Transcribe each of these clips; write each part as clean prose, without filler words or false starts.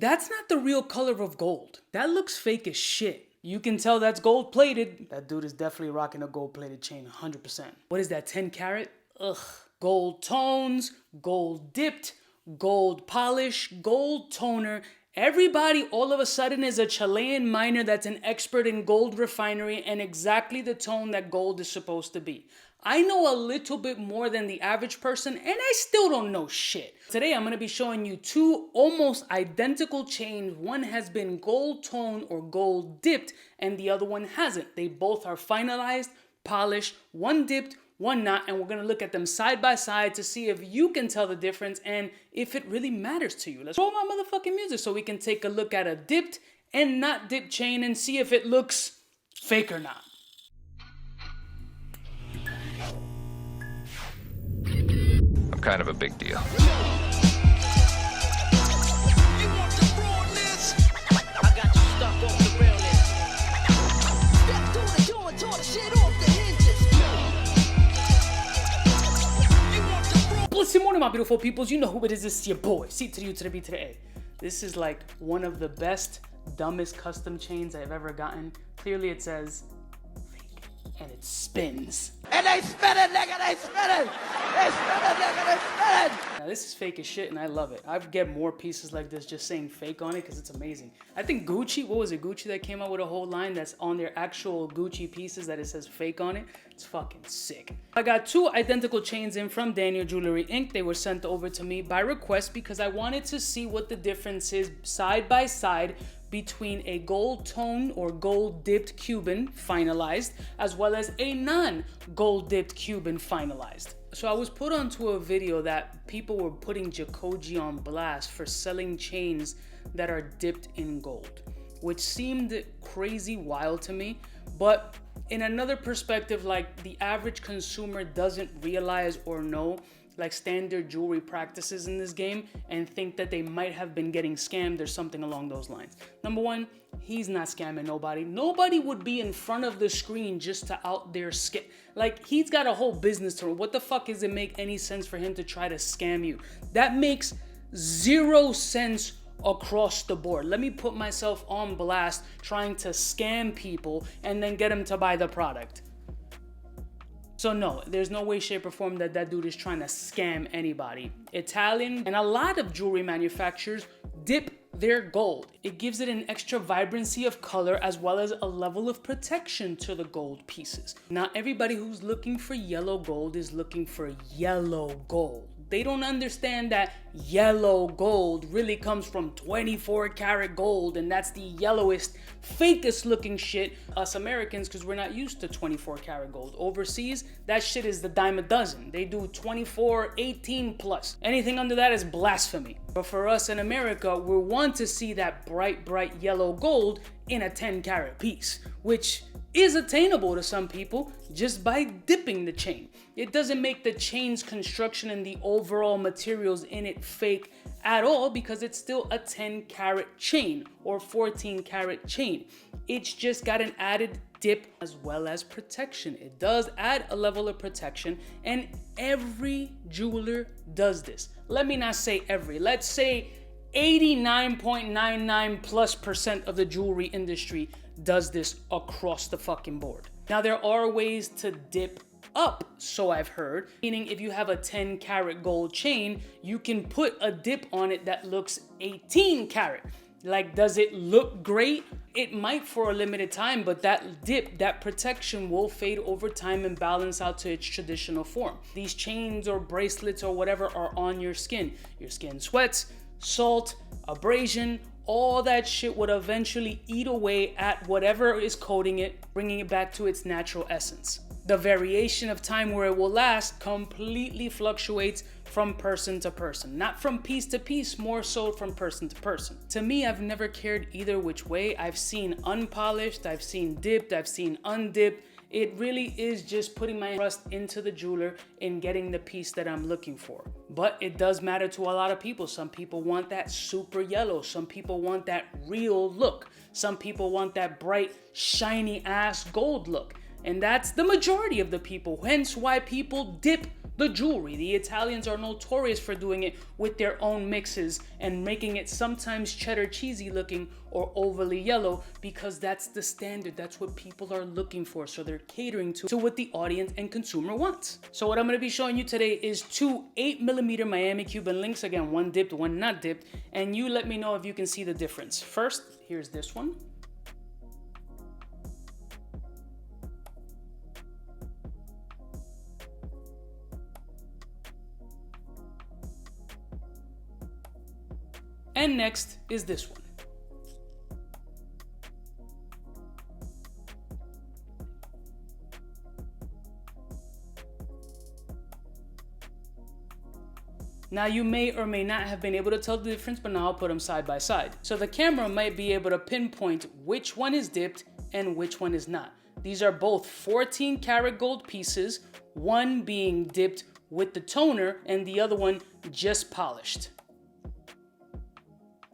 That's not the real color of gold. That looks fake as shit. You can tell that's gold plated. That dude is definitely rocking a gold plated chain, 100%. What is that, 10 karat? Ugh. Gold tones, gold dipped, gold polish, gold toner. Everybody all of a sudden is a Chilean miner that's an expert in gold refinery and exactly the tone that gold is supposed to be. I know a little bit more than the average person and I still don't know shit. Today I'm going to be showing you two almost identical chains. One has been gold toned or gold dipped and the other one hasn't. They both are finalized, polished, one dipped, one not, and we're going to look at them side by side to see if you can tell the difference and if it really matters to you. Let's roll my motherfucking music so we can take a look at a dipped and not dipped chain and see if it looks fake or not. I'm kind of a big deal. Good morning, my beautiful peoples. You know who it is. It's your boy, C to the U to the B to the A. This is like one of the best, dumbest custom chains I've ever gotten. Clearly it says fake, and it spins. And they spin it, nigga, they spin it! They spin it, nigga, they spin it! Now this is fake as shit and I love it. I get more pieces like this just saying fake on it because it's amazing. I think Gucci, what was it, Gucci that came out with a whole line that's on their actual Gucci pieces that it says fake on it? It's fucking sick. I got two identical chains in from Daniel Jewelry Inc. They were sent over to me by request because I wanted to see what the difference is side by side between a gold tone or gold dipped Cuban finalized as well as a non-gold dipped Cuban finalized. So I was put onto a video that people were putting Jacoji on blast for selling chains that are dipped in gold, which seemed crazy wild to me. But in another perspective, like the average consumer doesn't realize or know like standard jewelry practices in this game and think that they might have been getting scammed or something along those lines. Number one, he's not scamming nobody. Nobody would be in front of the screen just to out there scam. Like, he's got a whole business to run. What the fuck does it make any sense for him to try to scam you? That makes zero sense across the board. Let me put myself on blast trying to scam people and then get them to buy the product. So no, there's no way, shape, or form that that dude is trying to scam anybody. Italian and a lot of jewelry manufacturers dip their gold. It gives it an extra vibrancy of color as well as a level of protection to the gold pieces. Not everybody who's looking for yellow gold is looking for yellow gold. They don't understand that yellow gold really comes from 24 karat gold, and that's the yellowest, fakest looking shit. Us Americans, because we're not used to 24 karat gold. Overseas, that shit is the dime a dozen. They do 24, 18 plus. Anything under that is blasphemy. But for us in America, we want to see that bright, bright yellow gold in a 10 karat piece, which is attainable to some people just by dipping the chain. It doesn't make the chain's construction and the overall materials in it fake at all because it's still a 10 karat chain or 14 karat chain. It's just got an added dip as well as protection. It does add a level of protection and every jeweler does this. Let me not say every, let's say 89.99+% of the jewelry industry does this across the fucking board. Now there are ways to dip up, so I've heard, meaning if you have a 10 karat gold chain, you can put a dip on it that looks 18 karat. Like, does it look great? It might for a limited time, but that dip, that protection will fade over time and balance out to its traditional form. These chains or bracelets or whatever are on your skin. Your skin sweats, salt, abrasion, all that shit would eventually eat away at whatever is coating it, bringing it back to its natural essence. The variation of time where it will last completely fluctuates from person to person. Not from piece to piece, more so from person to person. To me, I've never cared either which way. I've seen unpolished, I've seen dipped, I've seen undipped. It really is just putting my trust into the jeweler in getting the piece that I'm looking for. But it does matter to a lot of people. Some people want that super yellow. Some people want that real look. Some people want that bright, shiny ass gold look. And that's the majority of the people. Hence why people dip The jewelry. The Italians are notorious for doing it with their own mixes and making it sometimes cheddar cheesy looking or overly yellow because that's the standard. That's what people are looking for. So they're catering to what the audience and consumer wants. So what I'm going to be showing you today is two 8mm Miami Cuban links. Again, one dipped, one not dipped. And you let me know if you can see the difference. First, here's this one. And next is this one. Now you may or may not have been able to tell the difference, but now I'll put them side by side. So the camera might be able to pinpoint which one is dipped and which one is not. These are both 14 karat gold pieces, one being dipped with the toner and the other one just polished.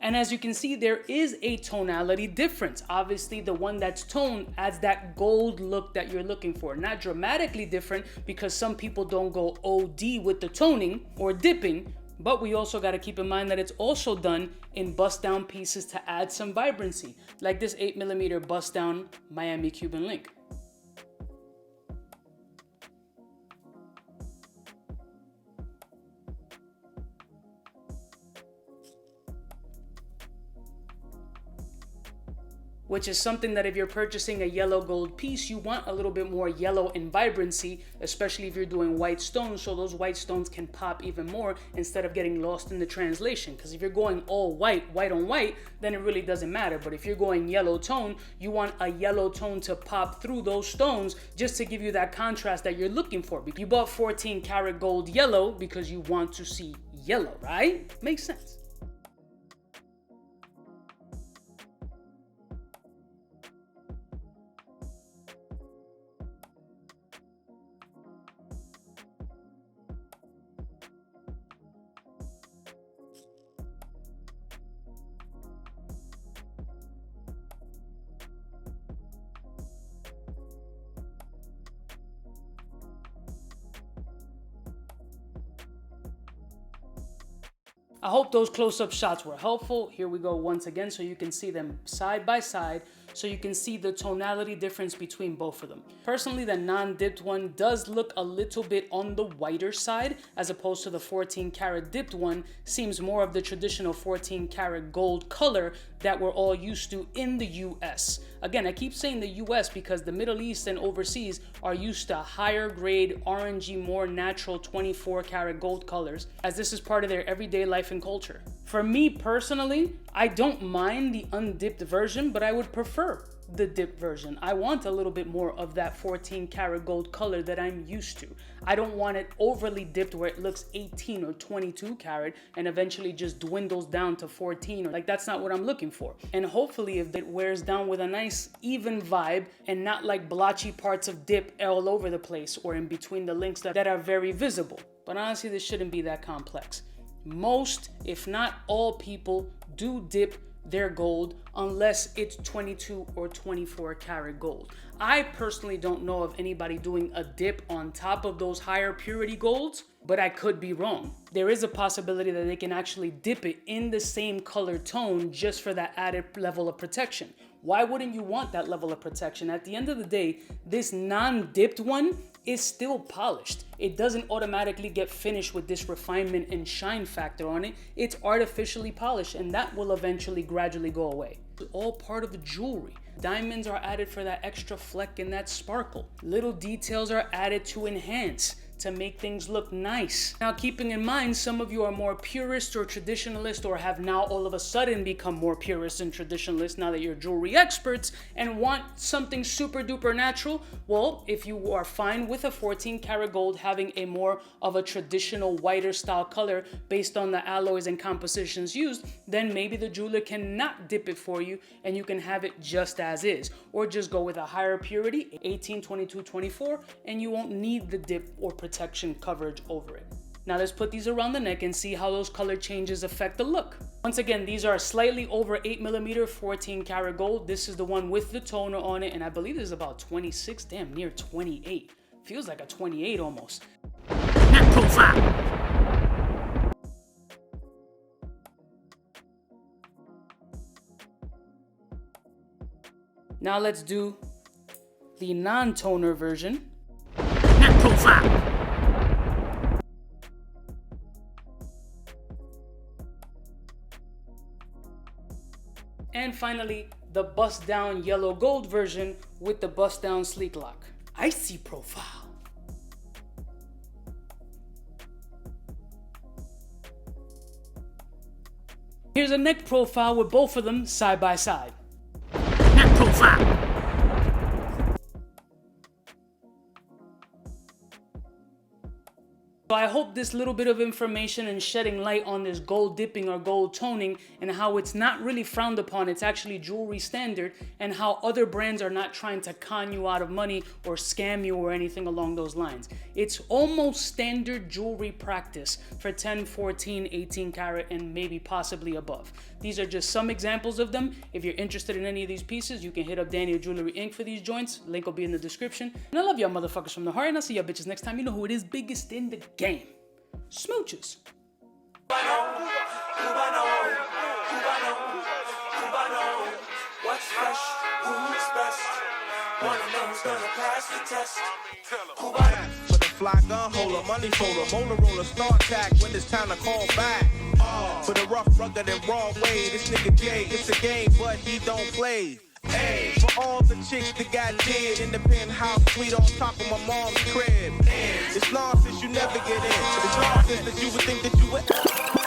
And as you can see, there is a tonality difference. Obviously, the one that's toned adds that gold look that you're looking for. Not dramatically different because some people don't go OD with the toning or dipping, but we also got to keep in mind that it's also done in bust down pieces to add some vibrancy, like this 8mm bust down Miami Cuban link. Which is something that if you're purchasing a yellow gold piece, you want a little bit more yellow and vibrancy, especially if you're doing white stones, so those white stones can pop even more instead of getting lost in the translation. Because if you're going all white, white on white, then it really doesn't matter. But if you're going yellow tone, you want a yellow tone to pop through those stones just to give you that contrast that you're looking for. You bought 14 karat gold yellow because you want to see yellow, right? Makes sense. I hope those close-up shots were helpful. Here we go once again so you can see them side by side, so you can see the tonality difference between both of them. Personally, the non-dipped one does look a little bit on the whiter side as opposed to the 14 karat dipped one. Seems more of the traditional 14 karat gold color that we're all used to in the US. Again, I keep saying the US because the Middle East and overseas are used to higher grade, orangey, more natural 24 karat gold colors, as this is part of their everyday life and culture. For me personally, I don't mind the undipped version, but I would prefer the dipped version. I want a little bit more of that 14 karat gold color that I'm used to. I don't want it overly dipped where it looks 18 or 22 karat and eventually just dwindles down to 14. Like, that's not what I'm looking for. And hopefully if it wears down with a nice even vibe and not like blotchy parts of dip all over the place or in between the links that are very visible. But honestly, this shouldn't be that complex. Most, if not all people, do dip their gold unless it's 22 or 24 karat gold. I personally don't know of anybody doing a dip on top of those higher purity golds, but I could be wrong. There is a possibility that they can actually dip it in the same color tone just for that added level of protection. Why wouldn't you want that level of protection? At the end of the day, this non-dipped one is still polished. It doesn't automatically get finished with this refinement and shine factor on it. It's artificially polished, and that will eventually gradually go away. It's all part of the jewelry. Diamonds are added for that extra fleck and that sparkle. Little details are added to enhance, to make things look nice. Now, keeping in mind, some of you are more purist or traditionalist, or have now all of a sudden become more purist and traditionalist now that you're jewelry experts and want something super duper natural. Well, if you are fine with a 14 karat gold having a more of a traditional whiter style color based on the alloys and compositions used, then maybe the jeweler cannot dip it for you and you can have it just as is, or just go with a higher purity, 18, 22, 24, and you won't need the dip or protection coverage over it. Now let's put these around the neck and see how those color changes affect the look. Once again, these are slightly over 8mm 14 karat gold. This is the one with the toner on it, and I believe this is about 26, damn near 28. Feels like a 28 almost. Net profile. Now let's do the non-toner version. Net profile. And finally, the bust down yellow gold version with the bust down sleek lock. Icy profile. Here's a neck profile with both of them side by side. Net profile. So I hope this little bit of information and shedding light on this gold dipping or gold toning and how it's not really frowned upon, it's actually jewelry standard, and how other brands are not trying to con you out of money or scam you or anything along those lines. It's almost standard jewelry practice for 10, 14, 18 karat and maybe possibly above. These are just some examples of them. If you're interested in any of these pieces, you can hit up Daniel Jewelry Inc. for these joints. Link will be in the description. And I love y'all motherfuckers from the heart, and I'll see y'all bitches next time. You know who it is, biggest in the game. Smooches. What's fresh? Who's best? One of them's gonna pass the test. For the fly gun holder, money folder, Motorola start tag when it's time to call back. For the rough, rugged, and raw way, this nigga Jay, it's a game, but he don't play. Hey, for all the chicks that got dead in the penthouse suite on top of my mom's crib. It's nonsense you never get in. It's nonsense that you would think that you would.